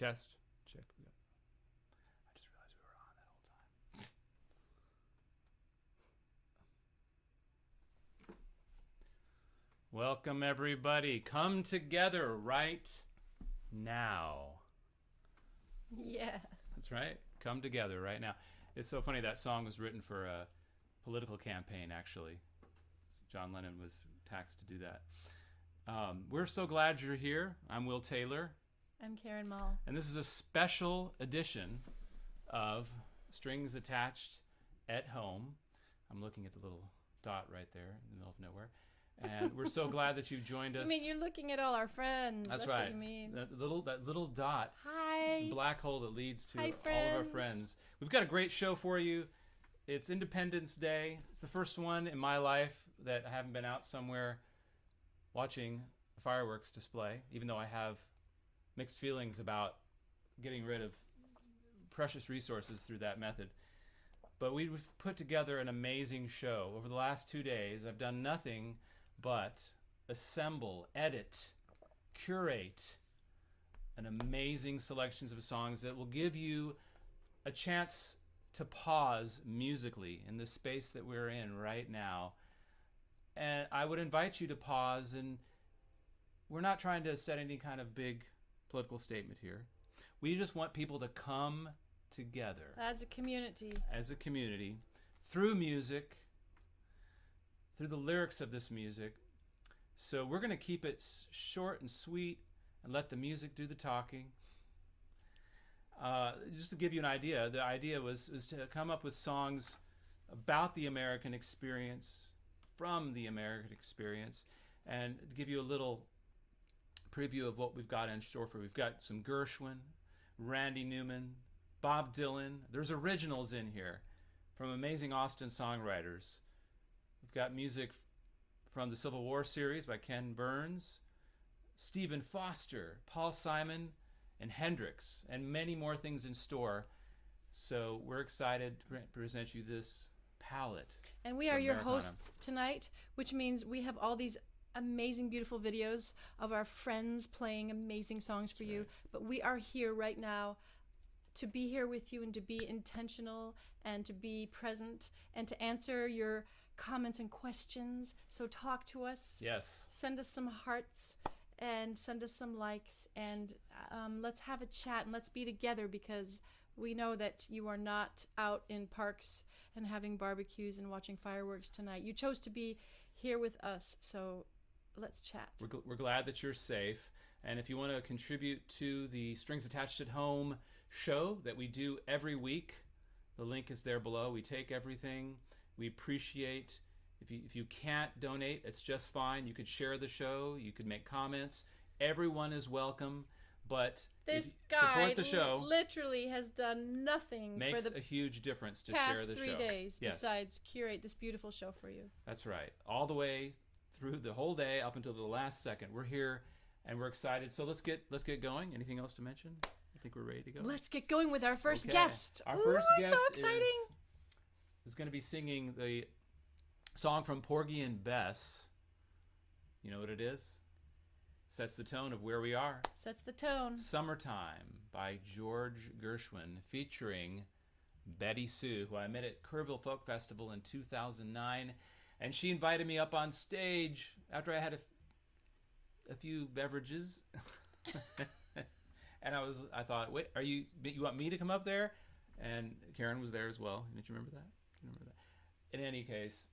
Just check. I just realized we were on that whole time. Welcome, everybody. Come together right now. Yeah. That's right. Come together right now. It's so funny, that song was written for a political campaign, actually. John Lennon was taxed to do that. We're so glad you're here. I'm Will Taylor. I'm Karen Mall. And this is a special edition of Strings Attached at Home. I'm looking at the little dot right there in the middle of nowhere. And we're so glad that you joined us. You mean you're looking at all our friends. That's right. What you mean. That little dot. Hi. It's a black hole that leads to Hi, all of our friends. We've got a great show for you. It's Independence Day. It's the first one in my life that I haven't been out somewhere watching a fireworks display, even though I have mixed feelings about getting rid of precious resources through that method. But we've put together an amazing show. Over the last 2 days, I've done nothing but assemble, edit, curate an amazing selections of songs that will give you a chance to pause musically in the space that we're in right now. And I would invite you to pause, and we're not trying to set any kind of big political statement here. We just want people to come together as a community, through music, through the lyrics of this music. So we're going to keep it short and sweet and let the music do the talking. Just to give you an idea, the idea is to come up with songs about the American experience, from the American experience, and to give you a little preview of what we've got in store for you. We've got some Gershwin, Randy Newman, Bob Dylan. There's originals in here from amazing Austin songwriters. We've got music from the Civil War series by Ken Burns, Stephen Foster, Paul Simon, and Hendrix, and many more things in store. So we're excited to present you this palette. And we are your Americana. hosts tonight, which means we have all these amazing, beautiful videos of our friends playing amazing songs for you. But we are here right now to be here with you and to be intentional and to be present and to answer your comments and questions. So talk to us. Yes. Send us some hearts and send us some likes, and let's have a chat and let's be together, because we know that you are not out in parks and having barbecues and watching fireworks tonight. You chose to be here with us, so let's chat. We're glad that you're safe. And if you want to contribute to the Strings Attached at Home show that we do every week, the link is there below. We take everything. We appreciate. If you can't donate, it's just fine. You could share the show. You could make comments. Everyone is welcome. But this support guy the show. Literally has done nothing Makes for the a huge difference to past share the 3 show. days Yes. besides curate this beautiful show for you. That's right. All the way through the whole day up until the last second. We're here and we're excited. So let's get going. Anything else to mention? I think we're ready to go. Let's get going with our first Okay. guest. Our Ooh, first guest so exciting. is going to be singing the song from Porgy and Bess. You know what it is? Sets the tone of where we are. Sets the tone. Summertime by George Gershwin, featuring Betty Sue, who I met at Kerrville Folk Festival in 2009. And she invited me up on stage after I had a few beverages. And I thought, wait, you want me to come up there? And Karen was there as well. Don't you remember that? In any case,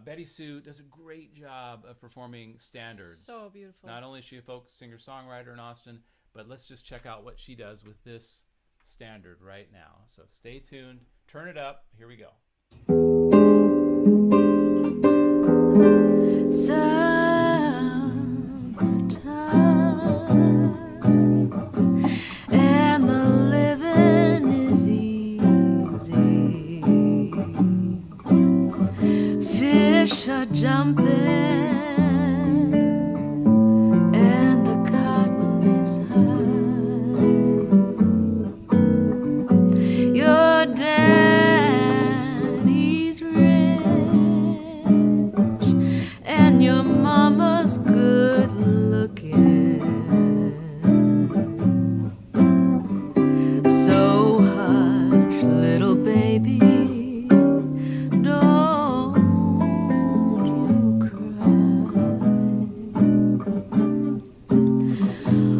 Betty Sue does a great job of performing standards. So beautiful. Not only is she a folk singer-songwriter in Austin, but let's just check out what she does with this standard right now. So stay tuned. Turn it up. Here we go. Summertime, and the living is easy. Fish are jumping, and the cotton is high. Your daddy's rich, and your mama's good looking. So hush, little baby, don't you cry.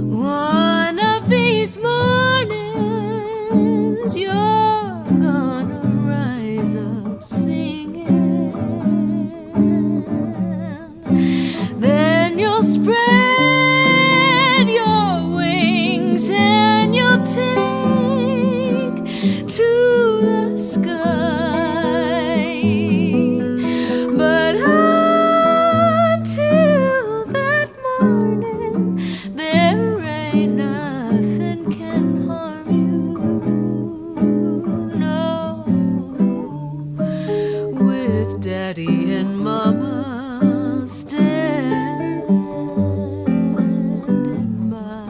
One of these mornings you're gonna rise up singing. Then you'll spread your wings and you'll take to the sky. But until that morning, there ain't nothing can harm you. No, with Daddy and Mama standing by.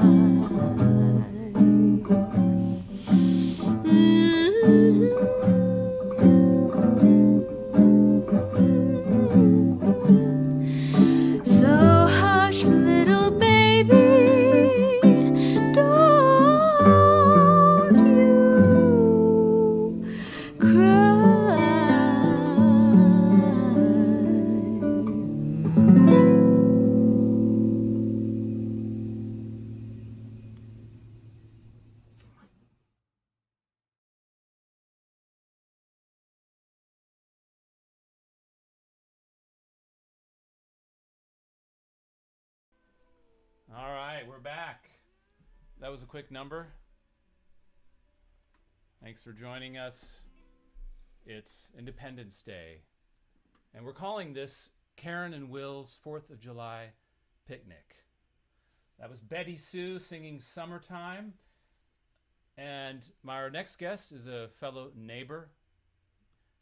So hush, little baby, don't you cry. All right, we're back. That was a quick number. Thanks for joining us. It's Independence Day, and we're calling this Karen and Will's 4th of July picnic. That was Betty Sue singing Summertime. And our next guest is a fellow neighbor,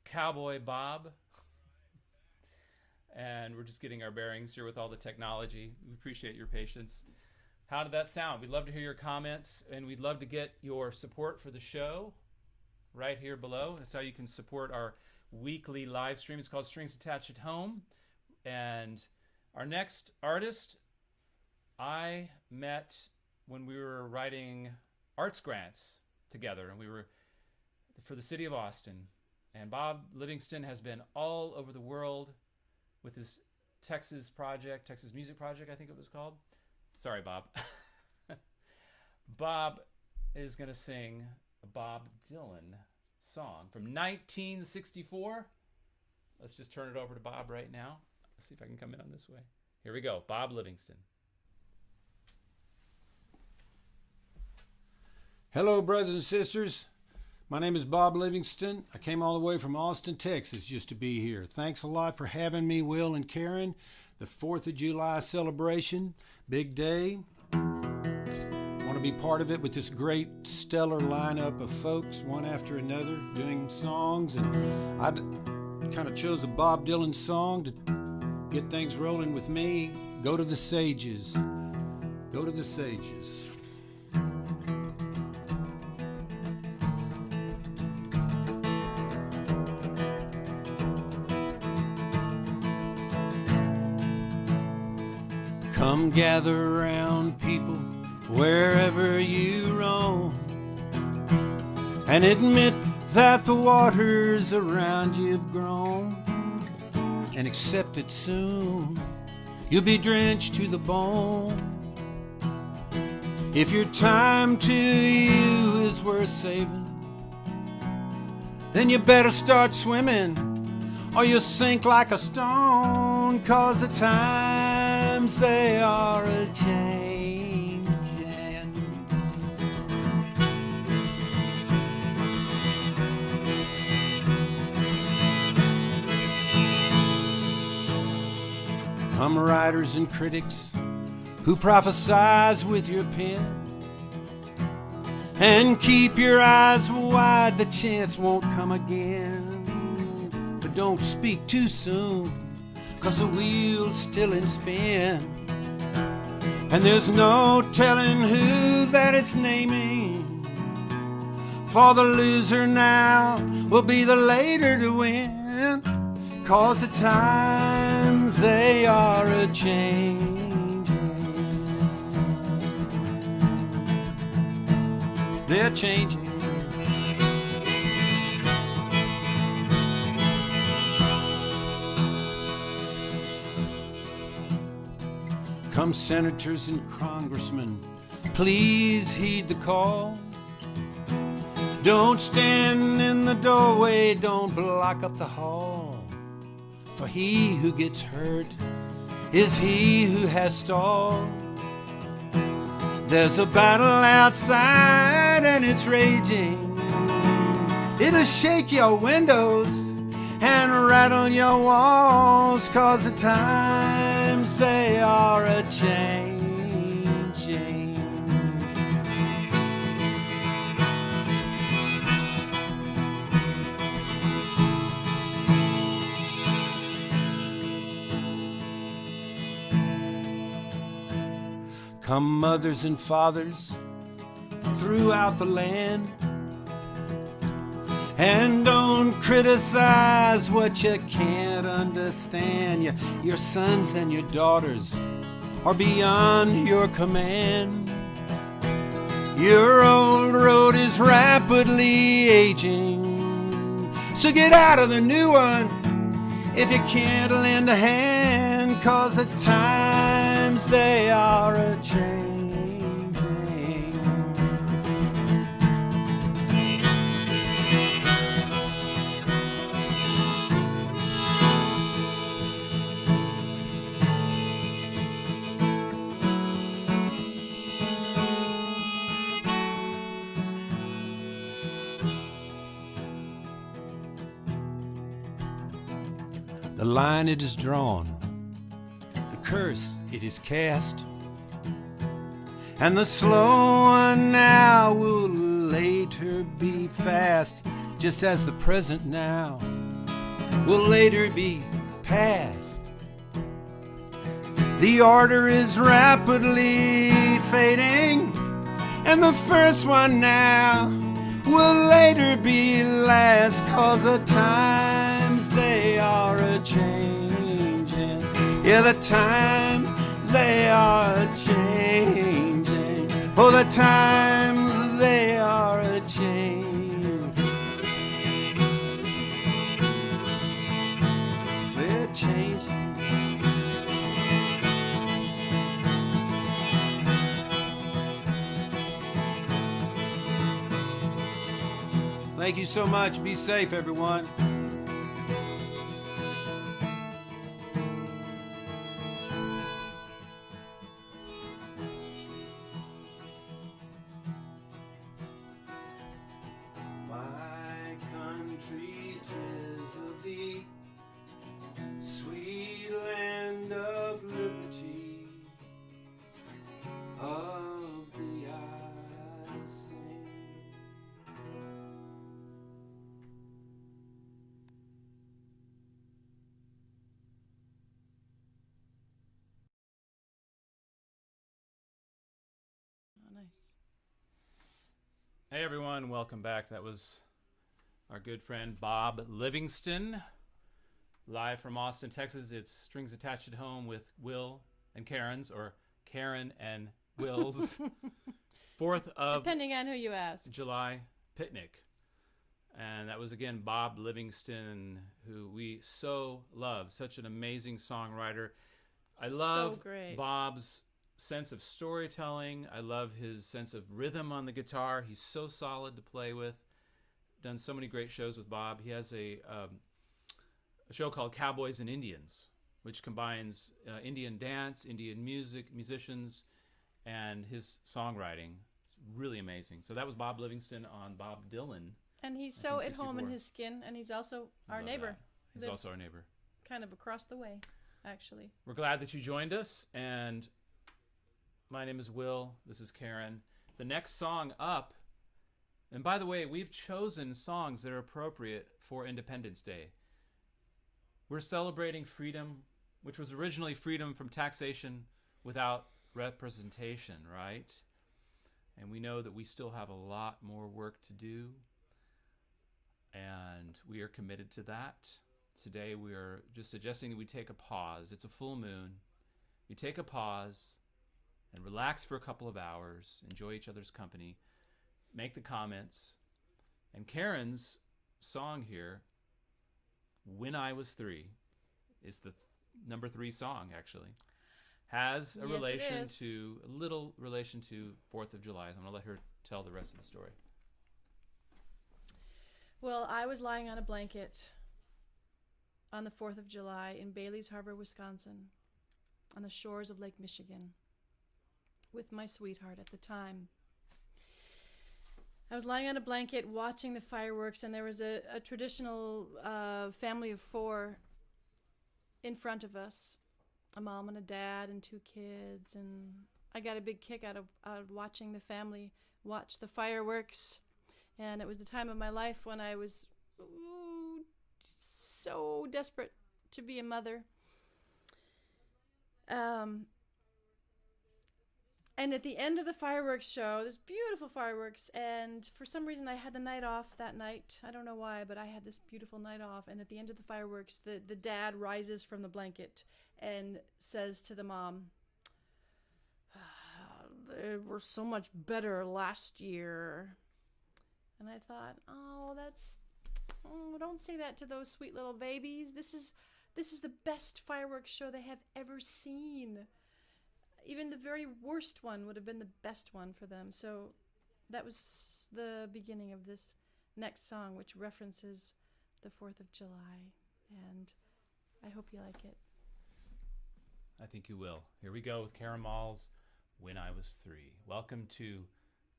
Cowboy Bob. And we're just getting our bearings here with all the technology. We appreciate your patience. How did that sound? We'd love to hear your comments, and we'd love to get your support for the show right here below. That's how you can support our weekly live stream. It's called Strings Attached at Home. And our next artist, I met when we were writing arts grants together, and we were for the city of Austin. And Bob Livingston has been all over the world with his Texas Music Project, I think it was called. Sorry, Bob. Bob is going to sing a Bob Dylan song from 1964. Let's just turn it over to Bob right now. Let's see if I can come in on this way. Here we go. Bob Livingston. Hello, brothers and sisters. My name is Bob Livingston. I came all the way from Austin, Texas, just to be here. Thanks a lot for having me, Will and Karen. The 4th of July celebration, big day. Want to be part of it with this great stellar lineup of folks, one after another, doing songs. And I kind of chose a Bob Dylan song to get things rolling with me. Go to the Sages. Go to the Sages. Come gather around, people, wherever you roam, and admit that the waters around you've grown, and accept it soon. You'll be drenched to the bone. If your time to you is worth saving, then you better start swimming, or you'll sink like a stone, 'cause the times they are a-changin'. Come writers and critics who prophesize with your pen, and keep your eyes wide, the chance won't come again. But don't speak too soon, 'cause the wheel's still in spin, and there's no telling who that it's naming. For the loser now will be the later to win, 'cause the times they are a-changing. They're changing. Come senators and congressmen, please heed the call. Don't stand in the doorway, don't block up the hall. For he who gets hurt is he who has stalled. There's a battle outside and it's raging. It'll shake your windows and rattle your walls, 'cause the times they are a-changing. Come mothers and fathers throughout the land, and don't criticize what you can't understand. Your sons and your daughters are beyond your command. Your old road is rapidly aging, so get out of the new one if you can't lend a hand, 'cause the times they are a-changing. The line it is drawn, the curse it is cast, and the slow one now will later be fast, just as the present now will later be past. The order is rapidly fading, and the first one now will later be last, 'cause the times they are a-changing. Yeah, the times they are a-changing. Oh, the times they are a-changing. They're changing. Thank you so much. Be safe, everyone. My country, 'tis of thee, sweet land of liberty, of thee I sing. Oh, nice. Hey everyone, welcome back. That was our good friend Bob Livingston, live from Austin, Texas. It's Strings Attached at Home with Will and Karen's, or Karen and Will's 4th of Depending on who you ask. July picnic. And that was again Bob Livingston, who we so love, such an amazing songwriter. I love So great. Bob's sense of storytelling. I love his sense of rhythm on the guitar. He's so solid to play with. Done so many great shows with Bob. He has a show called Cowboys and Indians, which combines Indian dance, Indian music, musicians, and his songwriting. It's really amazing. So that was Bob Livingston on Bob Dylan. And he's so at home in 1964. his skin, and he's also our Love neighbor. that. He's Lives also our neighbor. kind of across the way, actually. We're glad that you joined us, and my name is Will. This is Karen. The next song up, and by the way, we've chosen songs that are appropriate for Independence Day. We're celebrating freedom, which was originally freedom from taxation without representation, right? And we know that we still have a lot more work to do, and we are committed to that. Today we are just suggesting that we take a pause. It's a full moon. We take a pause and relax for a couple of hours, enjoy each other's company, make the comments. And Karen's song here, When I Was 3, is the number 3 song, actually. Has a Yes, it relation is. to, a little relation to 4th of July. So I'm going to let her tell the rest of the story. Well, I was lying on a blanket on the 4th of July in Bailey's Harbor, Wisconsin, on the shores of Lake Michigan, with my sweetheart at the time. I was lying on a blanket watching the fireworks, and there was a traditional family of 4 in front of us, a mom and a dad and 2 kids, and I got a big kick out of watching the family watch the fireworks. And it was the time of my life when I was so desperate to be a mother. And at the end of the fireworks show, there's beautiful fireworks, and for some reason I had the night off that night. I don't know why, but I had this beautiful night off. And at the end of the fireworks, the dad rises from the blanket and says to the mom, "They were so much better last year." And I thought, don't say that to those sweet little babies. This is the best fireworks show they have ever seen. Even the very worst one would have been the best one for them. So that was the beginning of this next song, which references the 4th of July. And I hope you like it. I think you will. Here we go with Karen Mall's When I Was 3. Welcome to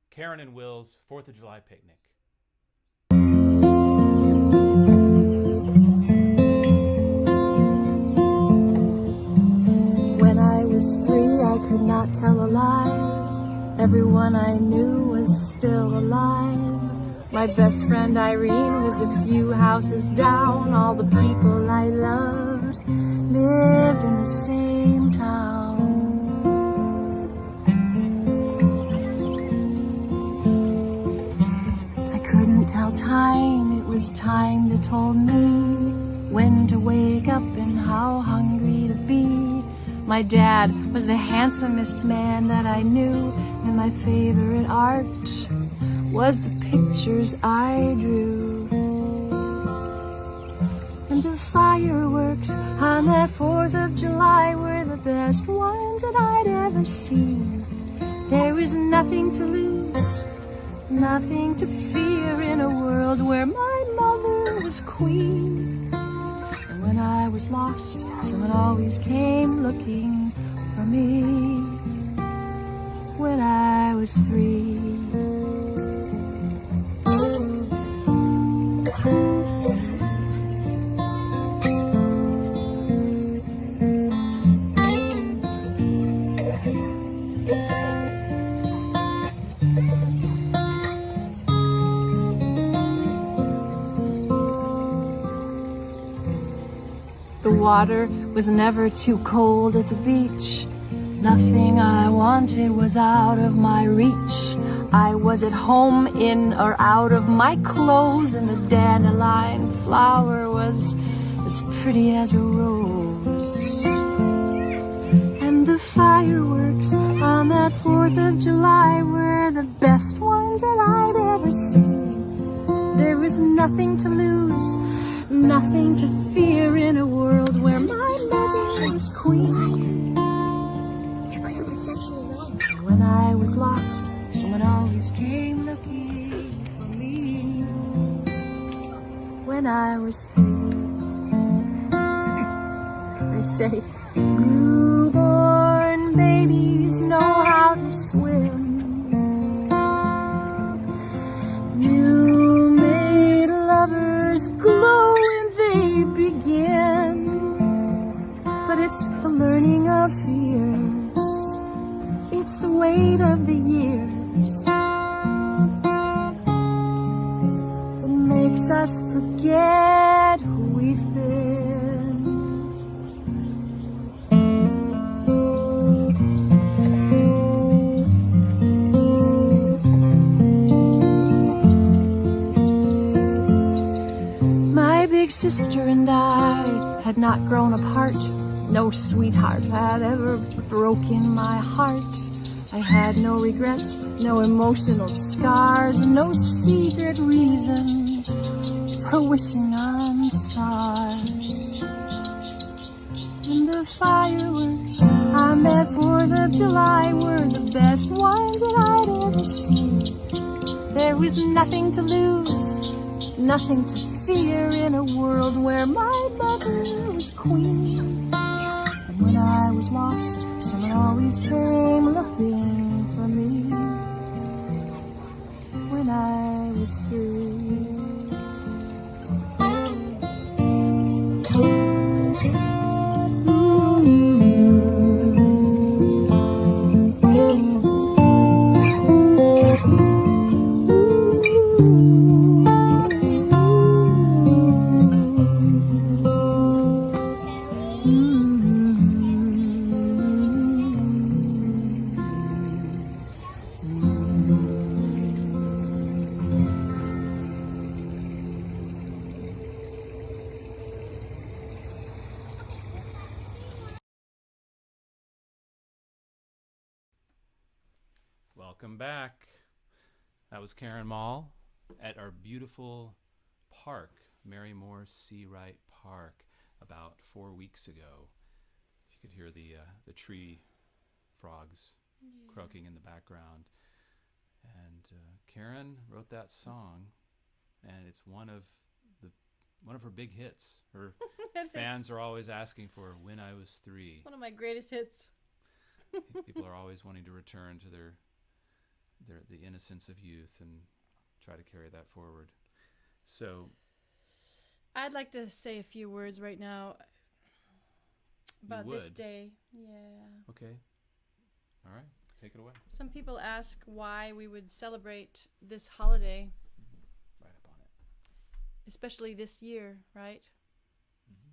Karen and Will's 4th of July picnic. When I was 3, I could not tell a lie. Everyone I knew was still alive. My best friend Irene was a few houses down. All the people I loved lived in the same town. tell time, it was time that told me when to wake up and how hungry to be. My dad was the handsomest man that I knew, and my favorite art was the pictures I drew. And the fireworks on that 4th of July were the best ones that I'd ever seen. There was nothing to lose, nothing to fear in a world where my mother was queen. And when I was lost, someone always came looking for me. When I was 3. The water was never too cold at the beach. Nothing I wanted was out of my reach. I was at home in or out of my clothes, and a dandelion flower was as pretty as a rose. And the fireworks on that 4th of July were the best ones that I'd ever seen. There was nothing to lose, nothing to fear in a world where my mother was queen. And when I was lost, someone always came looking for me. When I was 3. They say newborn babies know how to swim. New made lovers glow when they begin. But it's the learning of fears, it's the weight of the years that makes us forget who we've been. My big sister and I had not grown apart. No sweetheart had ever broken my heart. I had no regrets, no emotional scars, no secret reasons for wishing on stars. And the fireworks on that 4th of July were the best ones that I'd ever seen. There was nothing to lose, nothing to fear in a world where my mother was queen. And when I was lost, someone always came looking for me. When I was 3. Welcome back. That was Karen Mall at our beautiful park, Mary Moore Seawright Park, about 4 weeks ago. If you could hear the tree frogs croaking in the background. And Karen wrote that song, and it's one of her big hits. Her fans are always asking for "When I Was 3." It's one of my greatest hits. People are always wanting to return to the innocence of youth and try to carry that forward. So I'd like to say a few words right now about this day. Yeah. Okay. All right. Take it away. Some people ask why we would celebrate this holiday. Right up on it. Especially this year, right? Mm-hmm.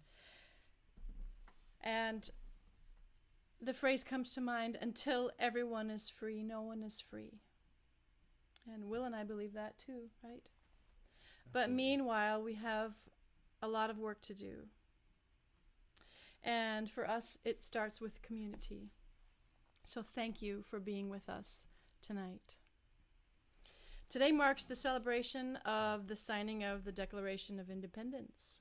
And the phrase comes to mind, until everyone is free, no one is free. And Will and I believe that too, right? But meanwhile, we have a lot of work to do. And for us, it starts with community. So thank you for being with us tonight. Today marks the celebration of the signing of the Declaration of Independence.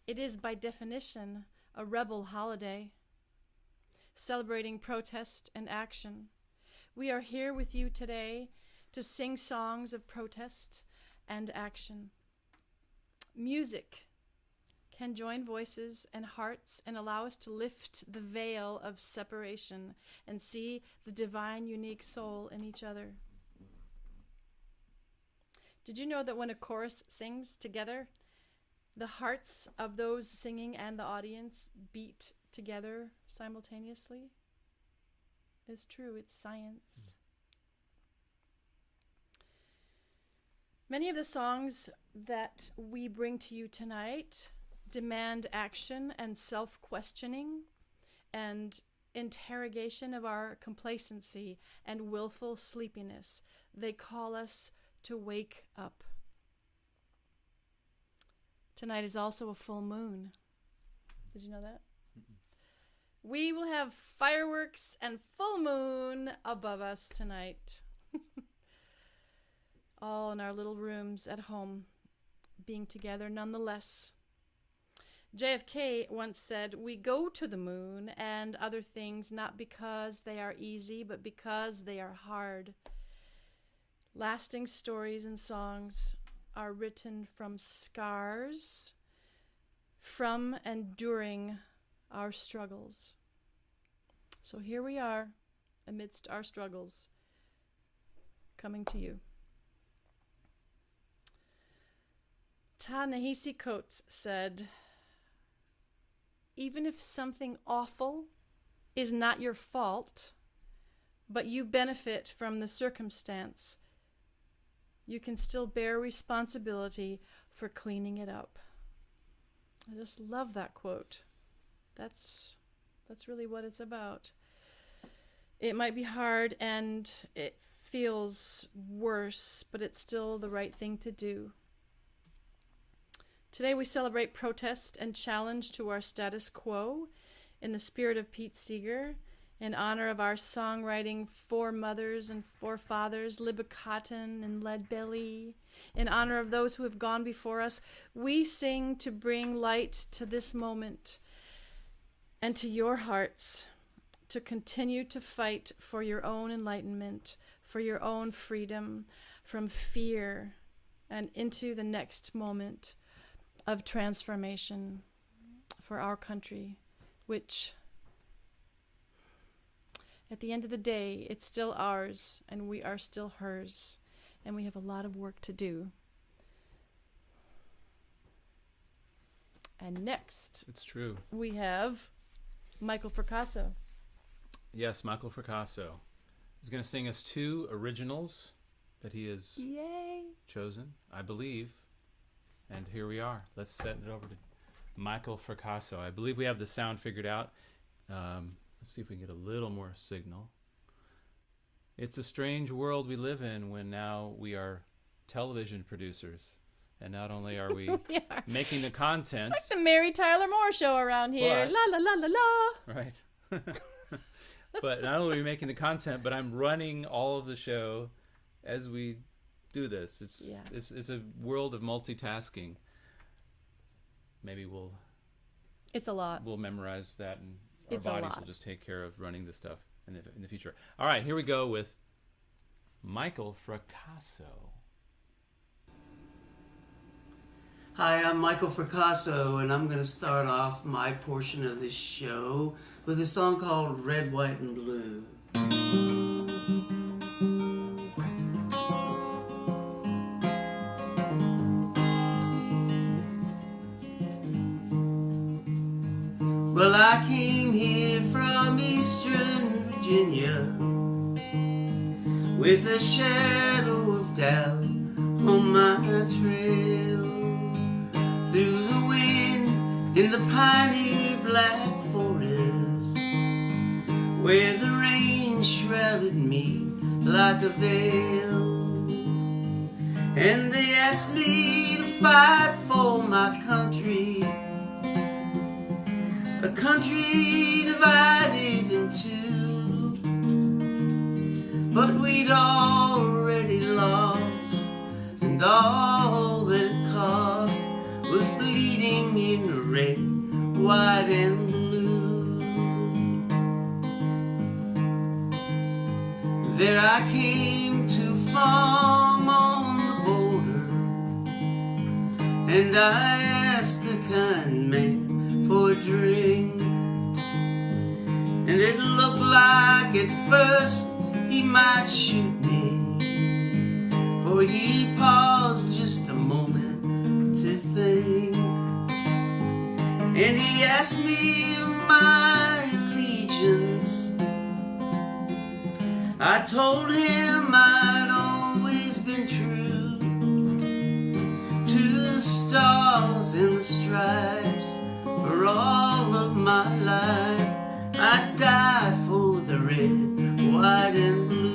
It is, by definition, a rebel holiday, celebrating protest and action. We are here with you today to sing songs of protest and action. Music can join voices and hearts and allow us to lift the veil of separation and see the divine, unique soul in each other. Did you know that when a chorus sings together, the hearts of those singing and the audience beat together simultaneously? It's true, it's science. Many of the songs that we bring to you tonight demand action and self-questioning and interrogation of our complacency and willful sleepiness. They call us to wake up. Tonight is also a full moon. Did you know that? We will have fireworks and full moon above us tonight. All in our little rooms at home, being together nonetheless. JFK once said, "We go to the moon and other things not because they are easy, but because they are hard." Lasting stories and songs are written from scars, from and during our struggles. So here we are, amidst our struggles, coming to you. Ta-Nehisi Coates said, "Even if something awful is not your fault, but you benefit from the circumstance, you can still bear responsibility for cleaning it up." I just love that quote. That's really what it's about. It might be hard and it feels worse, but it's still the right thing to do. Today we celebrate protest and challenge to our status quo in the spirit of Pete Seeger, in honor of our songwriting foremothers and forefathers, Libba Cotton and Leadbelly, in honor of those who have gone before us. We sing to bring light to this moment and to your hearts, to continue to fight for your own enlightenment, for your own freedom from fear and into the next moment of transformation for our country, which at the end of the day, it's still ours and we are still hers, and we have a lot of work to do. And next, It's true. we have Michael Fracasso. Yes, Michael Fracasso is going to sing us 2 originals that he has Yay! chosen, I believe. And here we are. Let's send it over to Michael Fracasso. I believe we have the sound figured out. Let's see if we can get a little more signal. It's a strange world we live in when now we are television producers. And not only are we making the content. It's like the Mary Tyler Moore show around here. But- La la la la la. Right. But not only are we making the content, but I'm running all of the show as we do this. It's a world of multitasking. Maybe It's a lot. we'll memorize that, and our It's a bodies lot. will just take care of running this stuff in the future. All right, here we go with Michael Fracasso. Hi, I'm Michael Fracasso, and I'm going to start off my portion of this show with a song called Red, White, and Blue. Well, I came here from Eastern Virginia with a shadow of doubt on my trail. Through the wind in the piney black forest, where the rain shrouded me like a veil. and they asked me to fight for my country, a country divided in two. But we'd already lost, and all that it cost was bleeding in red, white, and blue. There I came to farm on the border, and I asked the kind man for a drink, and it looked like at first he might shoot me, for he paused just a moment to think, and he asked me my allegiance. I told him I'd always been true to the stars and the stripes. For all of my life I'd die for the red, white, and blue.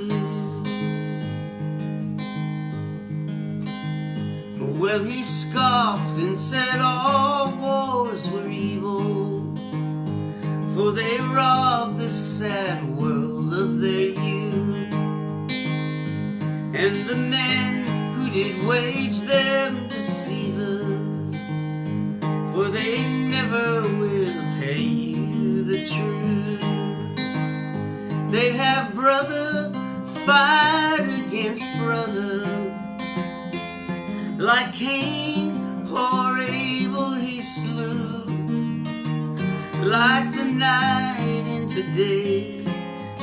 Well, he scoffed and said all wars were evil, for they robbed this sad world of their youth, and the men who did wage them deceive us, for they never will tell you the truth. They'd have brother fight against brother, like Cain, poor Abel he slew, like the night into day,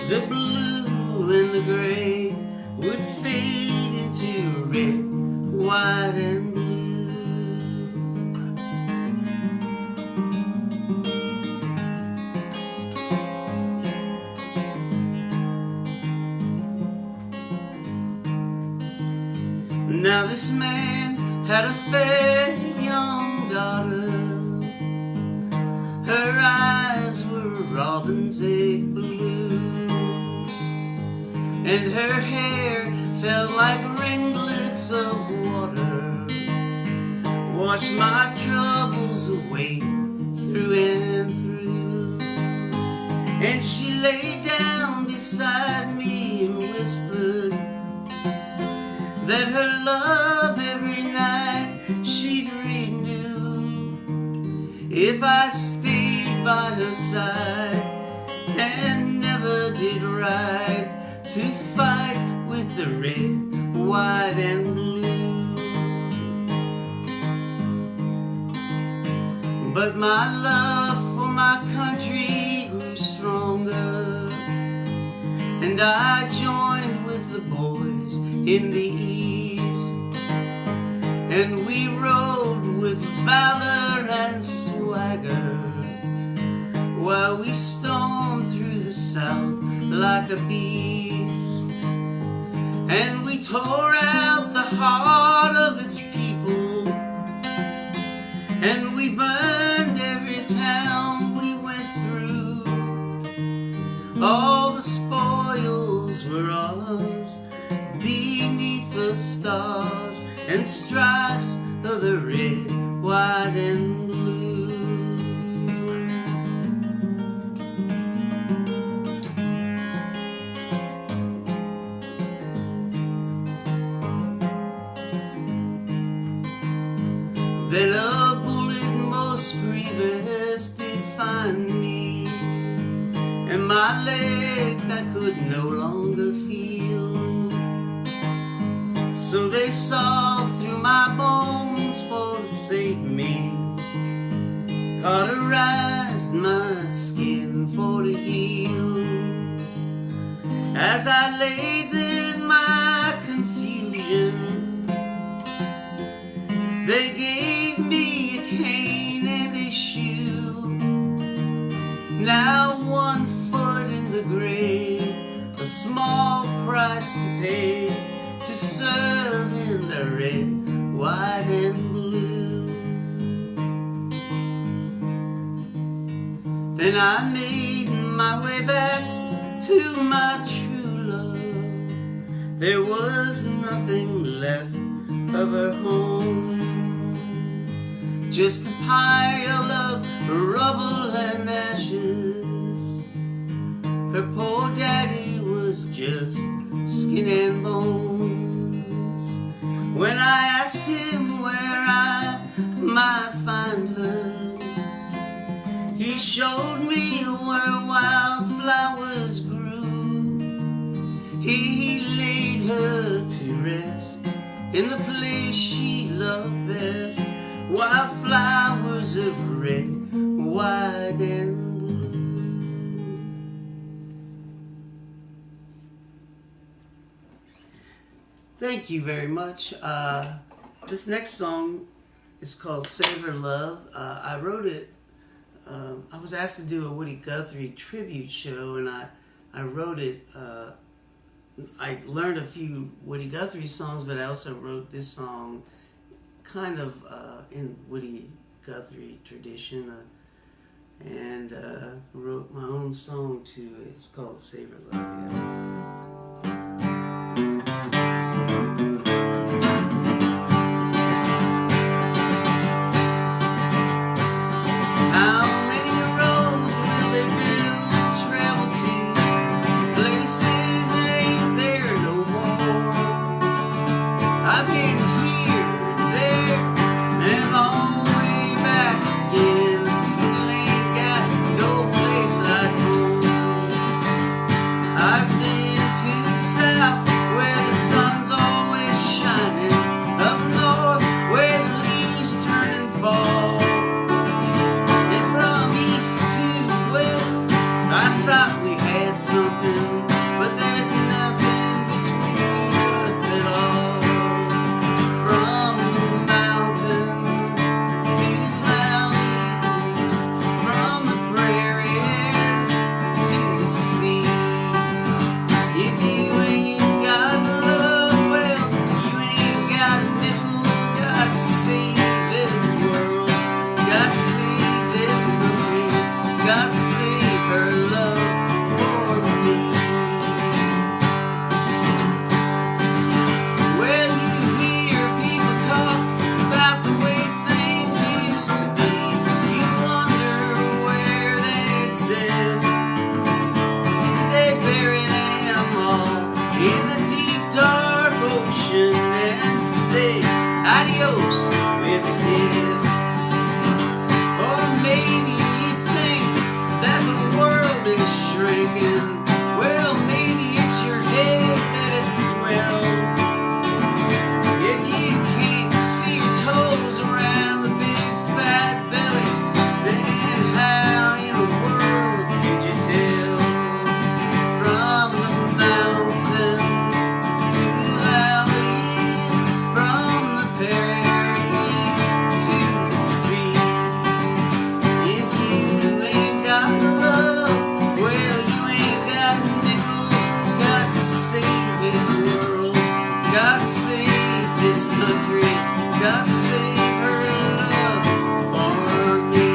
the blue and the gray would fade into red, white, and blue. Now this man had a fair young daughter. Her eyes were robin's egg blue, and her hair felt like ringlets of water, washed my troubles away through and through. And she lay down beside me and whispered that her love every night she'd renew if I stayed by her side and never did ride to fight with the red, white, and blue. But my love for my country grew stronger, and I joined with the boys in the east, and we rode with valor and swagger while we stormed through the South like a beast, and we tore out the heart of its people, and we burned every town we went through. All the spoils were ours beneath the stars and stripes of the red, white, and blue. Then a bullet most grievous did find me, and my leg I could no longer feel. So they saw through my bones for to save me, cauterized my skin for to heal. As I lay there in my confusion, they gave me a cane and a shoe. Now 1 foot in the grave, a small price to pay to serve in the red, white, and blue. Then I made my way back to my true love. There was nothing left of her home. Just a pile of rubble and ashes. Her poor daddy was just skin and bones. When I asked him where I might find her, he showed me where wildflowers grew. He laid her to rest in the place she loved best. Wildflowers of red, white, and blue. Thank you very much. This next song is called Save Her Love. I wrote it. I was asked to do a Woody Guthrie tribute show, and I wrote it. I learned a few Woody Guthrie songs, but I also wrote this song kind of in Woody Guthrie tradition, and wrote my own song to it. It's called Save Her Love. How many roads will they build and travel to? Places that ain't there no more. I've been here and there and all the way back again. Still ain't got no place like home. I've been to the south where the sun's always shining, up north where the leaves turn and fall. And from east to west, I thought we had something, but there's nothing between us at all. From the mountains to the valleys, from the prairies to the sea. If you ain't got love, well, you ain't got a nickel. God save this world, God save this country, God save her love for me. Well, you hear people talk about the way things used to be. You wonder where they exist. Did they bury them all in the deep dark ocean and say adios with a kiss? Or maybe you think that the world is shrinking. Well, maybe it's your head that is swelled. If you can't see your toes around the big fat belly, then how in the world could you tell? From the mountains to the valleys, from the prairies to the sea. If you ain't got love, well, you ain't got a nickel. God save this world, God save this country, God save her love for me.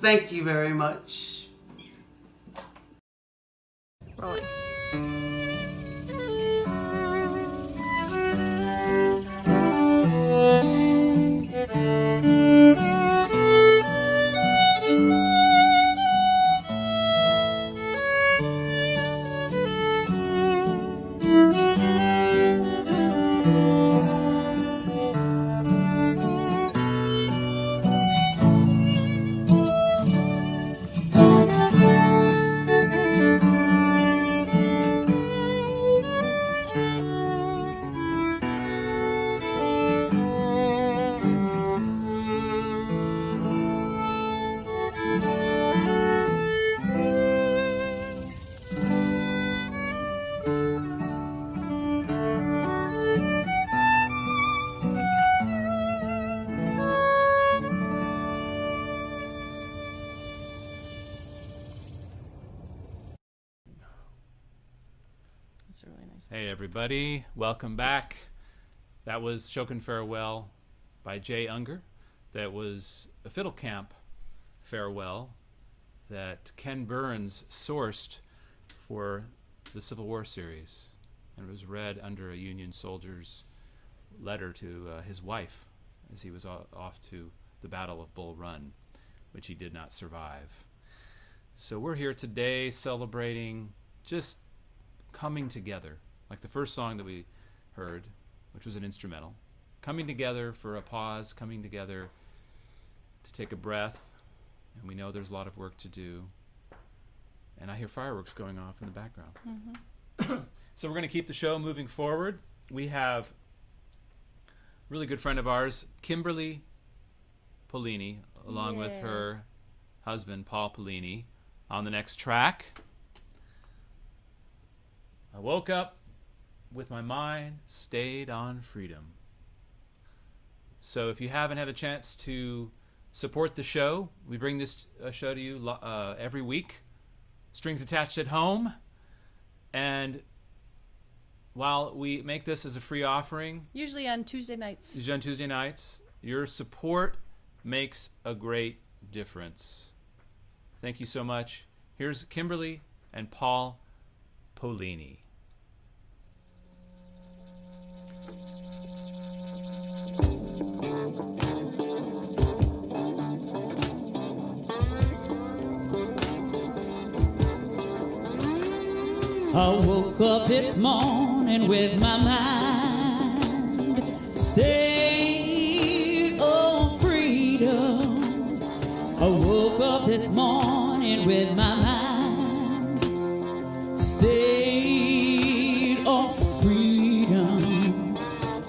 Thank you very much. Rolling. That's a really nice. Hey everybody, welcome back. That was Shokin Farewell by Jay Unger. That was a fiddle camp farewell that Ken Burns sourced for the Civil War series, and it was read under a Union soldier's letter to his wife as he was off to the Battle of Bull Run, which he did not survive. So we're here today celebrating just coming together, like the first song that we heard, which was an instrumental. Coming together for a pause, coming together to take a breath, and we know there's a lot of work to do. And I hear fireworks going off in the background. Mm-hmm. So we're going to keep the show moving forward. We have a really good friend of ours, Kimberly Polini, along with her husband, Paul Polini, on the next track. I woke up with my mind stayed on freedom. So if you haven't had a chance to support the show, we bring this show to you every week. Strings Attached at Home. And while we make this as a free offering, Usually on Tuesday nights. your support makes a great difference. Thank you so much. Here's Kimberly and Paul Polini. I woke up this morning with my mind stayed on freedom. I woke up this morning with my mind stayed on freedom.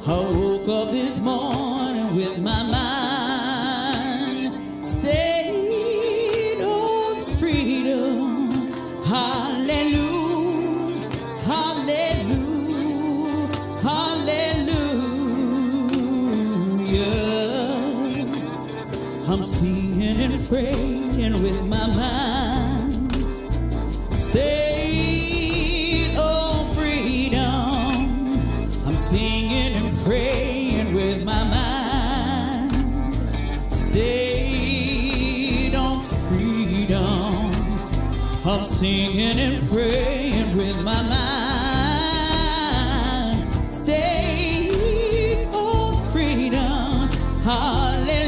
I woke up this morning with my mind stayed on freedom. Hallelujah. I'm singing and praying with my mind stayed on freedom. I'm singing and praying with my mind stayed on freedom. I'm singing and praying with my mind stayed on freedom. Hallelujah.